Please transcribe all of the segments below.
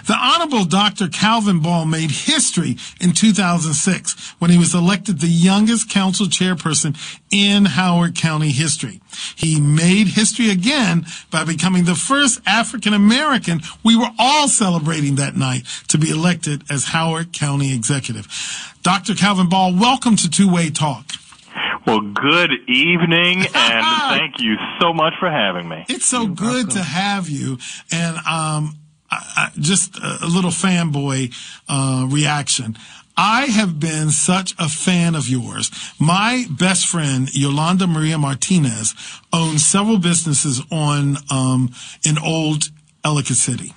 The Honorable Dr. Calvin Ball made history in 2006 when he was elected the youngest council chairperson in Howard County history. He made history again by becoming the first African American we were all celebrating that night to be elected as Howard County Executive. Dr. Calvin Ball, welcome to Two-Way Talk. Well, good evening, and thank you so much for having me. It's so good to have you, and just a little fanboy reaction. I have been such a fan of yours. My best friend, Yolanda Maria Martinez, owns several businesses in old Ellicott City.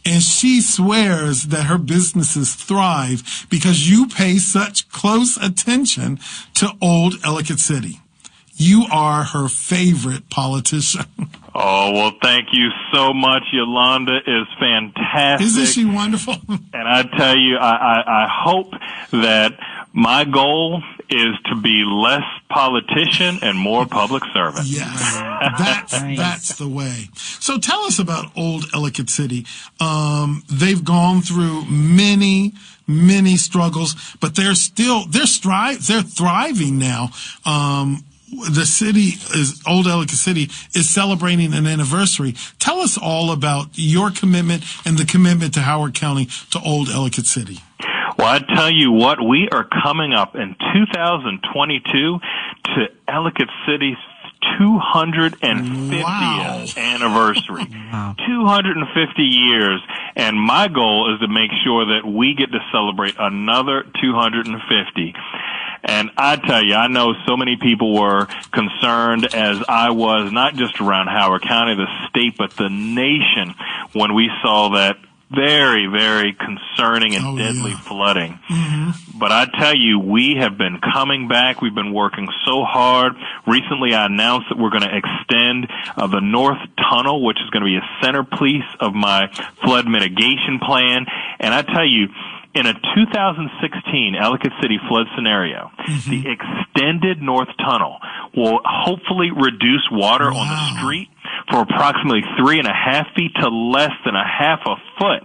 And she swears that her businesses thrive because you pay such close attention to old Ellicott City. You are her favorite politician. Oh, well, thank you so much. Yolanda is fantastic. Isn't she wonderful? And I tell you, I hope that my goal is to be less politician and more public servant. Yes, that's the way. So tell us about old Ellicott City. They've gone through many struggles, but they're thriving now. The city old Ellicott City is celebrating an anniversary. Tell us all about your commitment and the commitment to Howard County to old Ellicott City. Well, I tell you what, we are coming up in 2022 to Ellicott City's 250th anniversary. Wow. 250 years. And my goal is to make sure that we get to celebrate another 250. And I tell you, I know so many people were concerned, as I was, not just around Howard County, the state, but the nation, when we saw that very, very concerning and deadly flooding. Mm-hmm. But I tell you, we have been coming back. We've been working so hard. Recently, I announced that we're going to extend the North Tunnel, which is going to be a centerpiece of my flood mitigation plan. And I tell you, in a 2016 Ellicott City flood scenario, the extended North Tunnel will hopefully reduce water on the street for approximately 3.5 feet to less than a half a foot.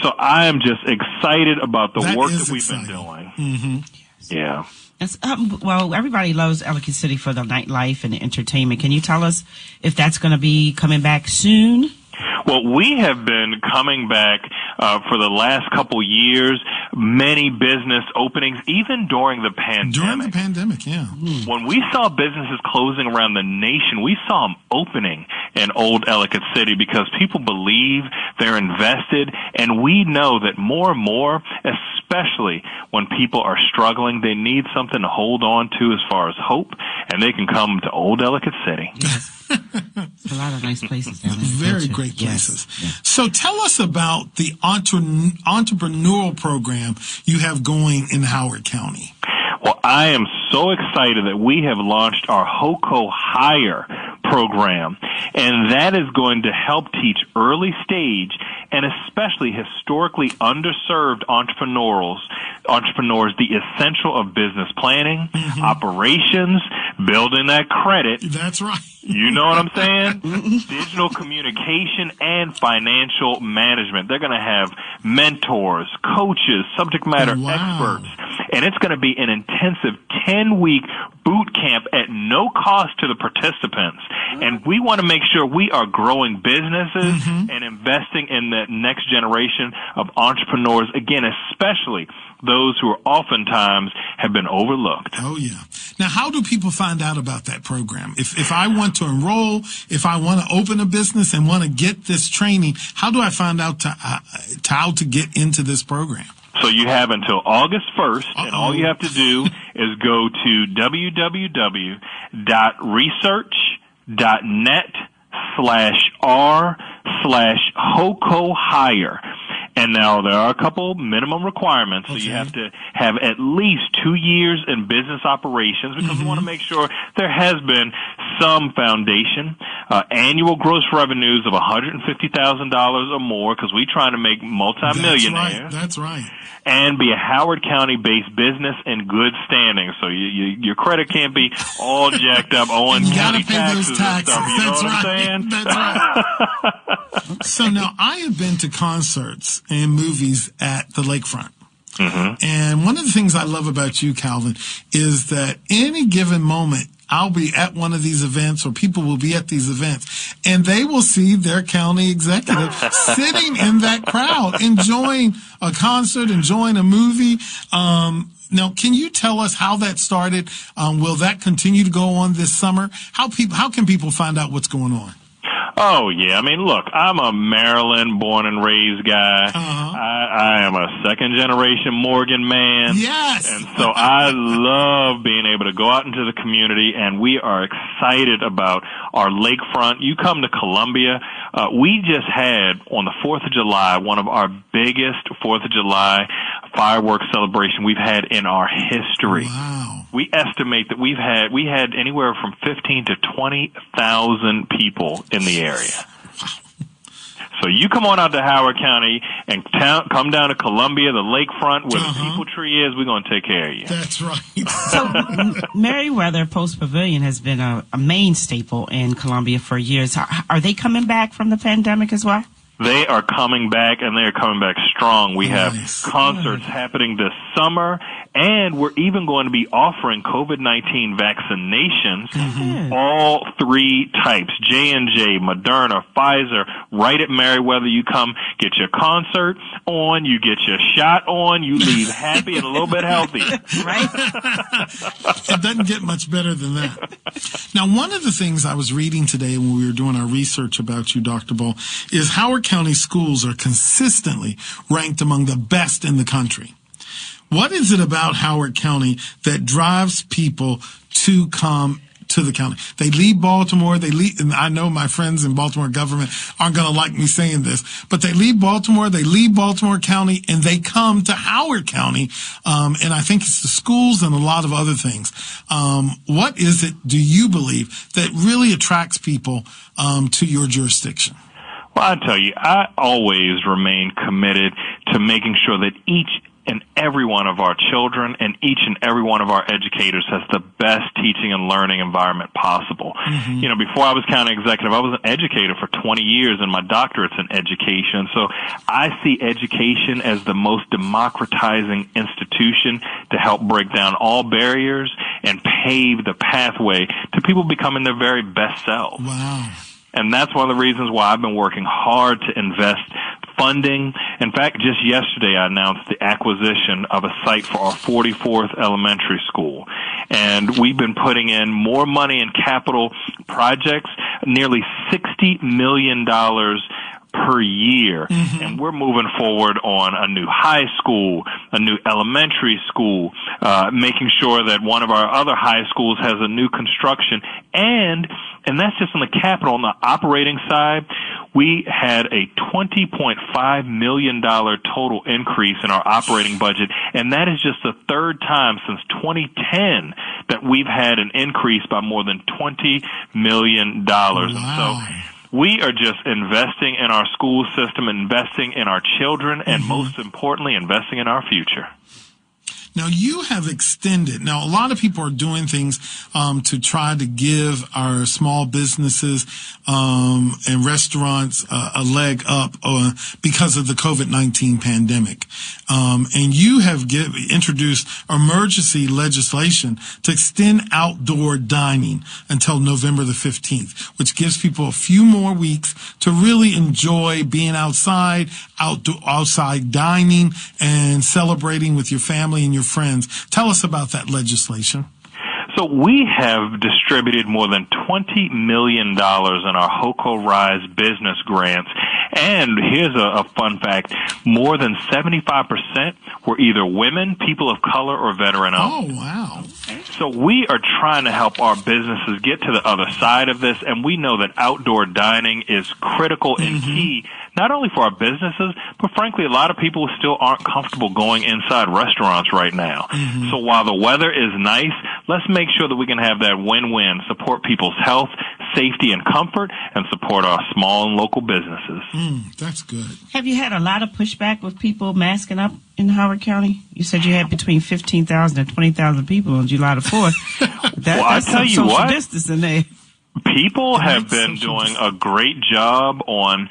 So I am just excited about the work that we've been doing. Mm-hmm. Yeah. Well, everybody loves Ellicott City for the nightlife and the entertainment. Can you tell us if that's going to be coming back soon? Well, we have been coming back for the last couple years, many business openings, even during the pandemic. During the pandemic, yeah. When we saw businesses closing around the nation, we saw them opening in old Ellicott City because people believe they're invested, and we know that more and more, especially when people are struggling, they need something to hold on to as far as hope, and they can come to old Ellicott City. Yes. There's a lot of nice places down there. Very great places. Yes. So tell us about the entrepreneurial program you have going in Howard County. Well, I am so excited that we have launched our HoCo Hire program, and that is going to help teach early stage and especially historically underserved entrepreneurs the essential of business planning, operations, building that credit. That's right. You know what I'm saying? Digital communication and financial management. They're going to have mentors, coaches, subject matter experts, and it's going to be an intensive 10-week boot camp at no cost to the participants. And we want to make sure we are growing businesses and investing in the next generation of entrepreneurs, again, especially those who are oftentimes have been overlooked. Oh, yeah. Now, how do people find out about that program? If I want to enroll, if I want to open a business and want to get this training, how do I find out how to get into this program? So you have until August 1st, and all you have to do is go to www.research.net/r/HoCo Hire. And now there are a couple minimum requirements. So Okay. you have to have at least 2 years in business operations because we want to make sure there has been some foundation. Annual gross revenues of $150,000 or more because we're trying to make multimillionaires. That's right. And be a Howard County-based business in good standing. So your credit can't be all jacked up owing county taxes and stuff. You know what I'm saying? That's right. So now I have been to concerts and movies at the lakefront. And one of the things I love about you, Calvin, is that any given moment, I'll be at one of these events or people will be at these events and they will see their county executive sitting in that crowd, enjoying a concert, enjoying a movie. Now, can you tell us how that started? Will that continue to go on this summer? How can people find out what's going on? Oh, yeah. I mean, look, I'm a Maryland born and raised guy. I am a second-generation Morgan man. Yes. And so I love being able to go out into the community, and we are excited about our lakefront. You come to Columbia. We just had, on the 4th of July, one of our biggest 4th of July fireworks celebration we've had in our history. Wow. We estimate that we had anywhere from 15 to 20,000 people in the area. So you come on out to Howard County and come down to Columbia, the lakefront where the People Tree is. We're going to take care of you. That's right. So Meriwether Post Pavilion has been a main staple in Columbia for years. Are they coming back from the pandemic as well? They are coming back, and they are coming back strong. We have concerts happening this summer, and we're even going to be offering COVID-19 vaccinations, all three types, J&J, Moderna, Pfizer, right at Meriwether. You come, get your concert on, you get your shot on, you leave happy and a little bit healthier. Right? It doesn't get much better than that. Now, one of the things I was reading today when we were doing our research about you, Dr. Ball, is Howard County schools are consistently ranked among the best in the country. What is it about Howard County that drives people to come to the county? They leave Baltimore, and I know my friends in Baltimore government aren't going to like me saying this, but they leave Baltimore County, and they come to Howard County, and I think it's the schools and a lot of other things. What is it, do you believe, that really attracts people to your jurisdiction? Well, I tell you, I always remain committed to making sure that each and every one of our children and each and every one of our educators has the best teaching and learning environment possible. You know, before I was county executive, I was an educator for 20 years, and my doctorate's in education. So I see education as the most democratizing institution to help break down all barriers and pave the pathway to people becoming their very best selves. Wow. And that's one of the reasons why I've been working hard to invest funding. In fact, just yesterday I announced the acquisition of a site for our 44th elementary school. And we've been putting in more money in capital projects, nearly $60 million per year. And we're moving forward on a new high school, a new elementary school, making sure that one of our other high schools has a new construction. And that's just on the capital. On the operating side, we had a $20.5 million total increase in our operating budget, and that is just the third time since 2010 that we've had an increase by more than $20 million. Wow. And so we are just investing in our school system, investing in our children, and most importantly, investing in our future. Now, you have extended. Now, a lot of people are doing things to try to give our small businesses and restaurants a leg up because of the COVID-19 pandemic. And you have introduced emergency legislation to extend outdoor dining until November the 15th, which gives people a few more weeks to really enjoy being outside dining and celebrating with your family and your friends. Tell us about that legislation. So we have distributed more than $20 million in our HoCo Rise business grants. And here's a fun fact. More than 75% were either women, people of color, or veteran-owned. Oh, wow. So we are trying to help our businesses get to the other side of this, and we know that outdoor dining is critical and key, not only for our businesses, but frankly, a lot of people still aren't comfortable going inside restaurants right now. So while the weather is nice, let's make sure that we can have that win-win, support people's health, safety, and comfort, and support our small and local businesses. That's good. Have you had a lot of pushback with people masking up in Howard County? You said you had between 15,000 and 20,000 people on July the 4th. Well, I tell you what, distancing there. People have been doing a great job on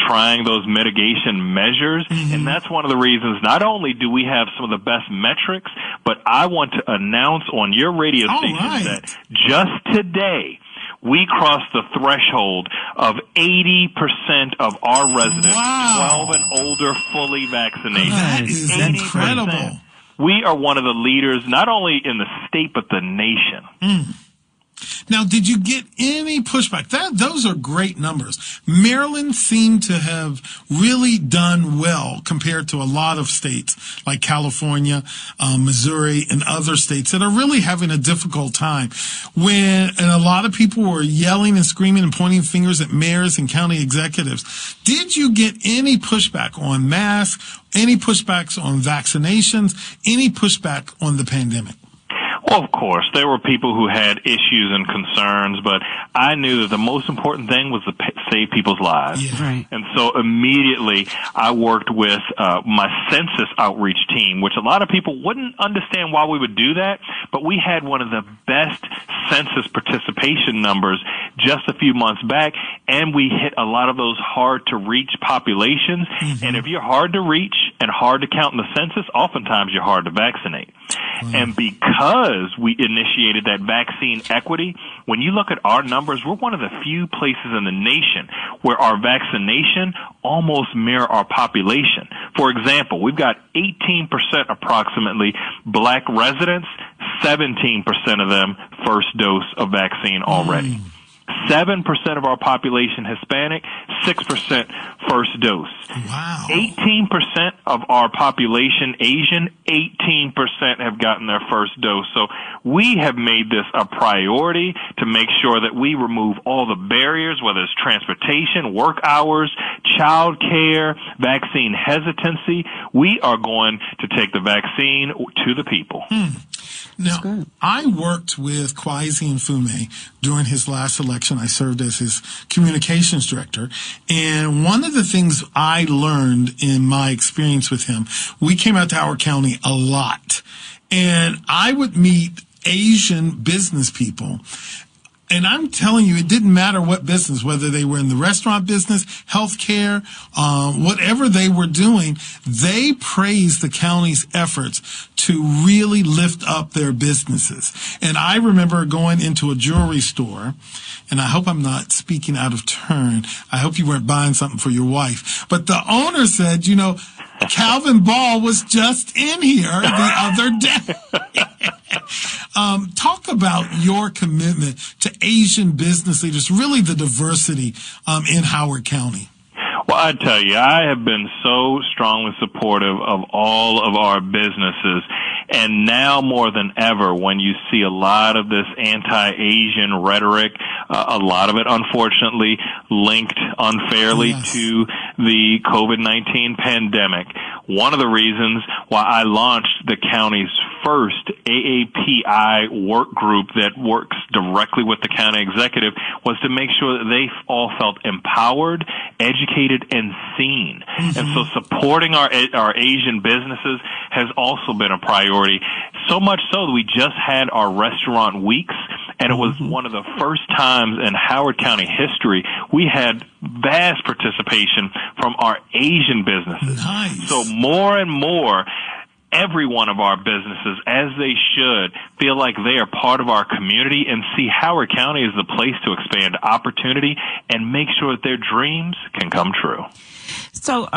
trying those mitigation measures, and that's one of the reasons not only do we have some of the best metrics, but I want to announce on your radio station that just today, we crossed the threshold of 80% of our residents, 12 and older, fully vaccinated. That is 80%. incredible. We are one of the leaders, not only in the state, but the nation. Now, did you get any pushback? Those are great numbers. Maryland seemed to have really done well compared to a lot of states like California, Missouri, and other states that are really having a difficult time. And a lot of people were yelling and screaming and pointing fingers at mayors and county executives. Did you get any pushback on masks, any pushbacks on vaccinations, any pushback on the pandemic? Well, of course, there were people who had issues and concerns, but I knew that the most important thing was to save people's lives. Yeah. Right. And so immediately I worked with my census outreach team, which a lot of people wouldn't understand why we would do that, but we had one of the best census participation numbers just a few months back, and we hit a lot of those hard-to-reach populations. And if you're hard to reach and hard to count in the census, oftentimes you're hard to vaccinate. And because we initiated that vaccine equity, when you look at our numbers, we're one of the few places in the nation where our vaccination almost mirror our population. For example, we've got 18% approximately black residents, 17% of them first dose of vaccine already. 7% of our population Hispanic, 6% first dose. Wow. 18% of our population Asian, 18% have gotten their first dose. So we have made this a priority to make sure that we remove all the barriers, whether it's transportation, work hours, child care, vaccine hesitancy. We are going to take the vaccine to the people. Now, I worked with Kwesi Mfume during his last election. I served as his communications director. And one of the things I learned in my experience with him, we came out to Howard County a lot. And I would meet Asian business people. And I'm telling you, it didn't matter what business, whether they were in the restaurant business, healthcare, whatever they were doing, they praised the county's efforts to really lift up their businesses. And I remember going into a jewelry store, and I hope I'm not speaking out of turn. I hope you weren't buying something for your wife. But the owner said, you know, Calvin Ball was just in here the other day. Talk about your commitment to Asian business leaders, really the diversity in Howard County. Well, I tell you, I have been so strongly supportive of all of our businesses. And now more than ever, when you see a lot of this anti-Asian rhetoric, a lot of it, unfortunately, linked unfairly to the COVID-19 pandemic, one of the reasons why I launched the county's first AAPI work group that works directly with the county executive was to make sure that they all felt empowered, educated, and seen. And so supporting our Asian businesses has also been a priority, so much so that we just had our restaurant weeks, and it was one of the first times in Howard County history we had vast participation from our Asian businesses. Nice. So more and more, every one of our businesses, as they should, feel like they are part of our community and see Howard County as the place to expand opportunity and make sure that their dreams can come true. So,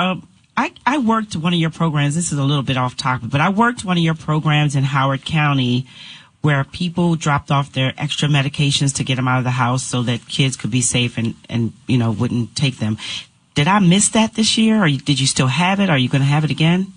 I worked one of your programs. This is a little bit off topic, but I worked one of your programs in Howard County where people dropped off their extra medications to get them out of the house so that kids could be safe and you know, wouldn't take them. Did I miss that this year, or did you still have it? Are you going to have it again?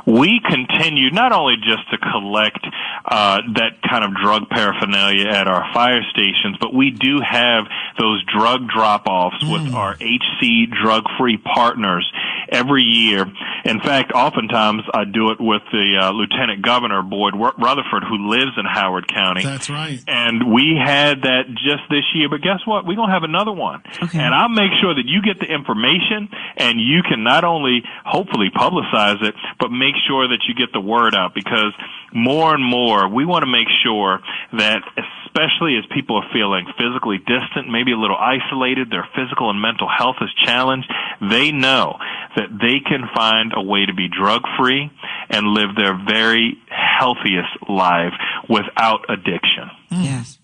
We continue not only just to collect that kind of drug paraphernalia at our fire stations, but we do have those drug drop-offs with our HC drug-free partners every year. In fact, oftentimes I do it with the Lieutenant Governor, Boyd Rutherford, who lives in Howard County. That's right. And we had that just this year, but guess what? We're going to have another one. Okay. And I'll make sure that you get the information and you can not only hopefully publicize it, but make sure that you get the word out, because more and more we want to make sure that, especially as people are feeling physically distant, maybe a little isolated, their physical and mental health is challenged, they know that they can find a way to be drug-free and live their very healthiest life without addiction. Yes.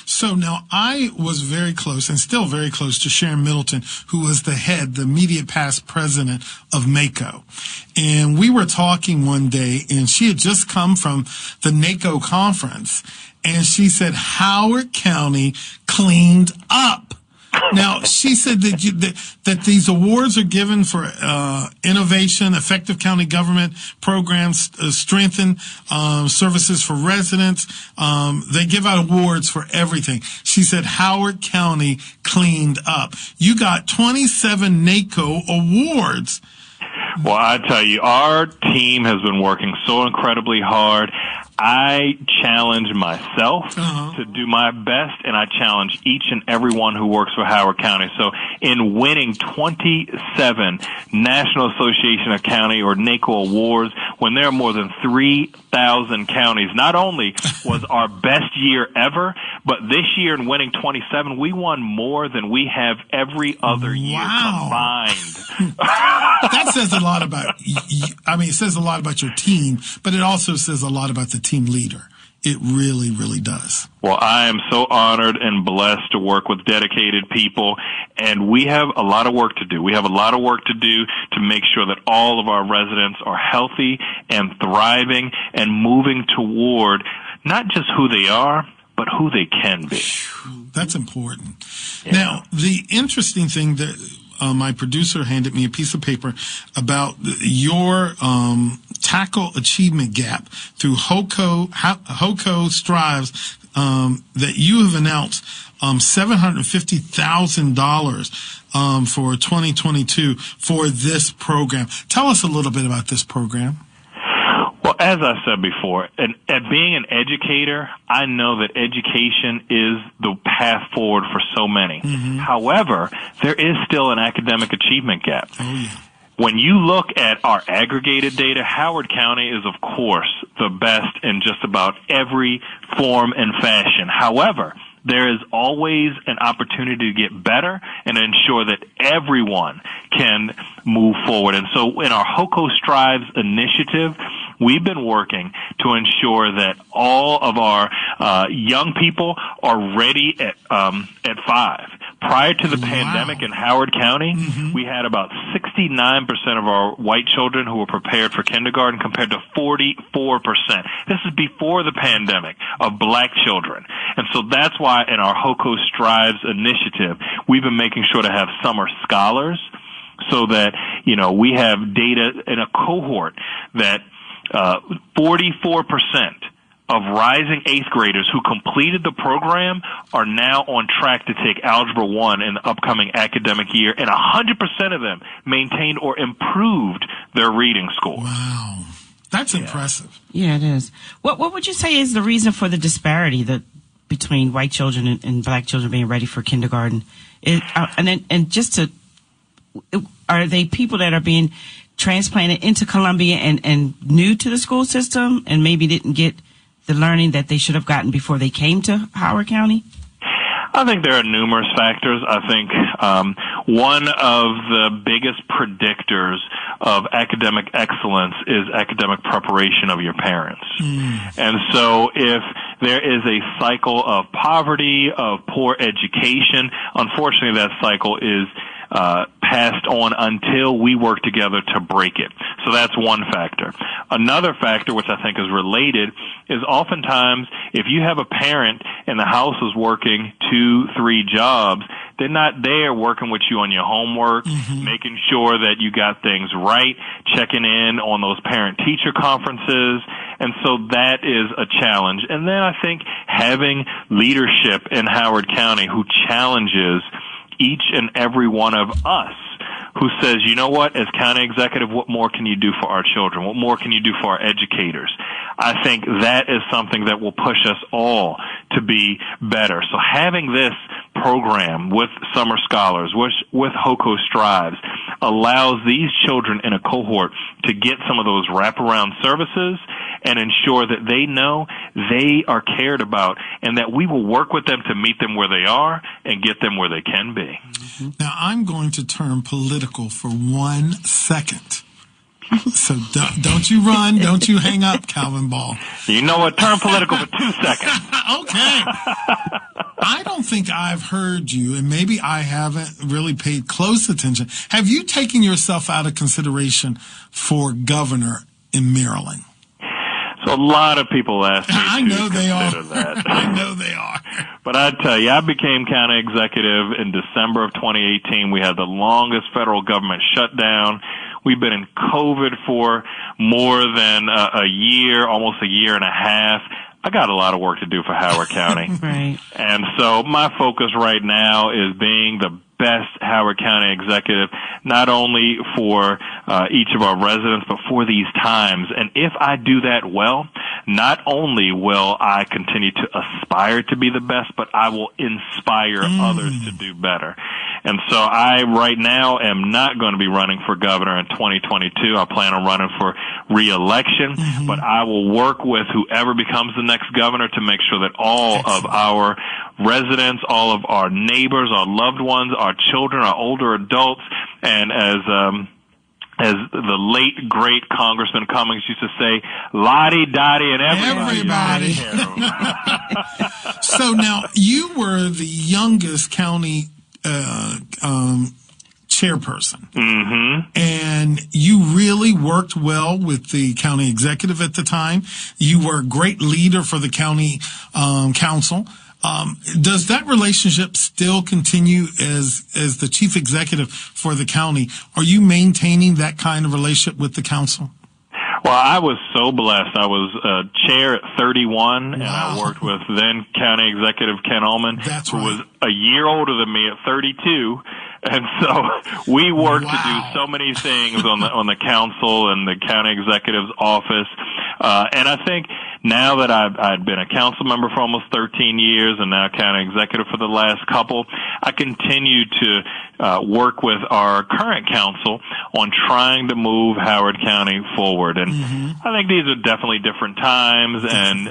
So now I was very close and still very close to Sharon Middleton, who was the immediate past president of HoCo. And we were talking one day, and she had just come from the HoCo conference, and she said Howard County cleaned up. Now, she said that these awards are given for innovation, effective county government programs, strengthen services for residents. They give out awards for everything. She said Howard County cleaned up. You got 27 HoCo awards. Well, I tell you, our team has been working so incredibly hard. I challenge myself to do my best, and I challenge each and everyone who works for Howard County. So in winning 27 National Association of County or NACO awards, when there are more than 3,000 counties, not only was our best year ever, but this year in winning 27, we won more than we have every other year combined. That says a lot about, it says a lot about your team, but it also says a lot about the team leader. It really, really does. Well, I am so honored and blessed to work with dedicated people, and we have a lot of work to do. We have a lot of work to do to make sure that all of our residents are healthy and thriving and moving toward not just who they are, but who they can be. That's important. Yeah. Now, the interesting thing that my producer handed me a piece of paper about your tackle achievement gap through HoCo Strives, that you have announced $750,000 for 2022 for this program. Tell us a little bit about this program. Well, as I said before, at being an educator, I know that education is the path forward for so many. However, there is still an academic achievement gap. Oh, yeah. When you look at our aggregated data, Howard County is, of course, the best in just about every form and fashion. However, there is always an opportunity to get better and ensure that everyone can move forward. And so in our HoCo Strives initiative, we've been working to ensure that all of our young people are ready at 5. Prior to the pandemic in Howard County, we had about 69% of our white children who were prepared for kindergarten compared to 44%. This is before the pandemic of black children. And so that's why in our HoCo Strives initiative, we've been making sure to have summer scholars so that, we have data in a cohort that 44% of rising 8th graders who completed the program are now on track to take Algebra 1 in the upcoming academic year, and 100% of them maintained or improved their reading scores. Wow. That's impressive. Yeah, it is. What would you say is the reason for the disparity between white children and black children being ready for kindergarten? Are they people that are being transplanted into Columbia and new to the school system and maybe didn't get the learning that they should have gotten before they came to Howard County? I think there are numerous factors. I think one of the biggest predictors of academic excellence is academic preparation of your parents. And so if there is a cycle of poverty, of poor education, unfortunately that cycle is passed on until we work together to break it. So that's one factor. Another factor, which I think is related, is oftentimes if you have a parent in the house who's working 2-3 jobs, they're not there working with you on your homework, making sure that you got things right, checking in on those parent-teacher conferences, And so that is a challenge. And then I think having leadership in Howard County who challenges each and every one of us, who says, you know what, as county executive, what more can you do for our children? What more can you do for our educators? I think that is something that will push us all to be better. So having this program with summer scholars, with HoCo Strives, allows these children in a cohort to get some of those wraparound services and ensure that they know they are cared about and that we will work with them to meet them where they are and get them where they can be. Now, I'm going to turn political for 1 second. So don't you run, don't you hang up, Calvin Ball. You know what? Turn political for 2 seconds. Okay. I don't think I've heard you, and maybe I haven't really paid close attention. Have you taken yourself out of consideration for governor in Maryland? So a lot of people ask me I to know they are. consider that. I know they are. But I tell you, I became county executive in December of 2018. We had the longest federal government shutdown. We've been in COVID for more than a year, almost a year and a half. I got a lot of work to do for Howard County. Right. And so my focus right now is being the best Howard County executive, not only for each of our residents, but for these times. And if I do that well, not only will I continue to aspire to be the best, but I will inspire others to do better. And so I right now am not going to be running for governor in 2022. I plan on running for re-election, but I will work with whoever becomes the next governor to make sure that all of our residents, all of our neighbors, our loved ones, our children, our older adults, and as the late, great Congressman Cummings used to say, Lottie, Dottie, and everybody. So now, you were the youngest county chairperson. And you really worked well with the county executive at the time. You were a great leader for the county council. Does that relationship still continue as the chief executive for the county? Are you maintaining that kind of relationship with the council? Well, I was so blessed. I was chair at 31, and I worked with then County Executive Ken Ullman, who was a year older than me at 32. And so we worked to do so many things on the council and the county executive's office. And I think now that I'd been a council member for almost 13 years and now county executive for the last couple, I continue to work with our current council on trying to move Howard County forward. And I think these are definitely different times, and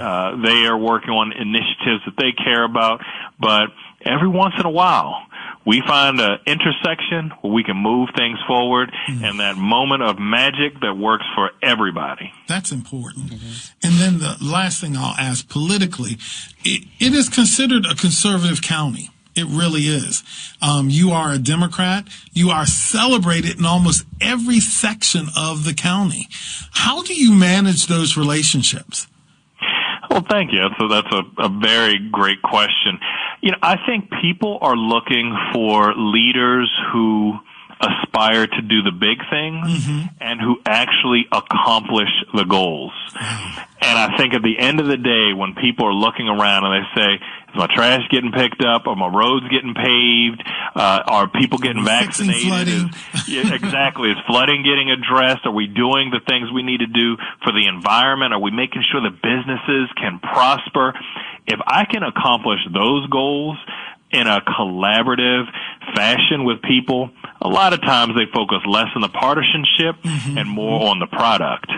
they are working on initiatives that they care about. But every once in a while, we find an intersection where we can move things forward and that moment of magic that works for everybody. That's important. And then the last thing I'll ask, politically, it is considered a conservative county. It really is. You are a Democrat. You are celebrated in almost every section of the county. How do you manage those relationships? Well, thank you. So that's a very great question. You know, I think people are looking for leaders who aspire to do the big things and who actually accomplish the goals. And I think at the end of the day, when people are looking around and they say, is my trash getting picked up? Are my roads getting paved? Are people getting vaccinated? Exactly. Is flooding getting addressed? Are we doing the things we need to do for the environment? Are we making sure that businesses can prosper? If I can accomplish those goals in a collaborative fashion with people, a lot of times they focus less on the partisanship and more on the product.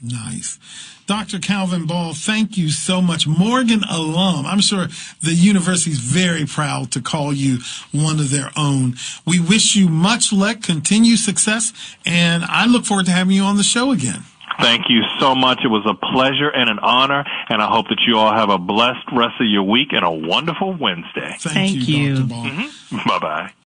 Nice. Dr. Calvin Ball, thank you so much. Morgan alum. I'm sure the university is very proud to call you one of their own. We wish you much luck, continued success, and I look forward to having you on the show again. Thank you so much. It was a pleasure and an honor, and I hope that you all have a blessed rest of your week and a wonderful Wednesday. Thank you, Dr. Ball. Bye-bye.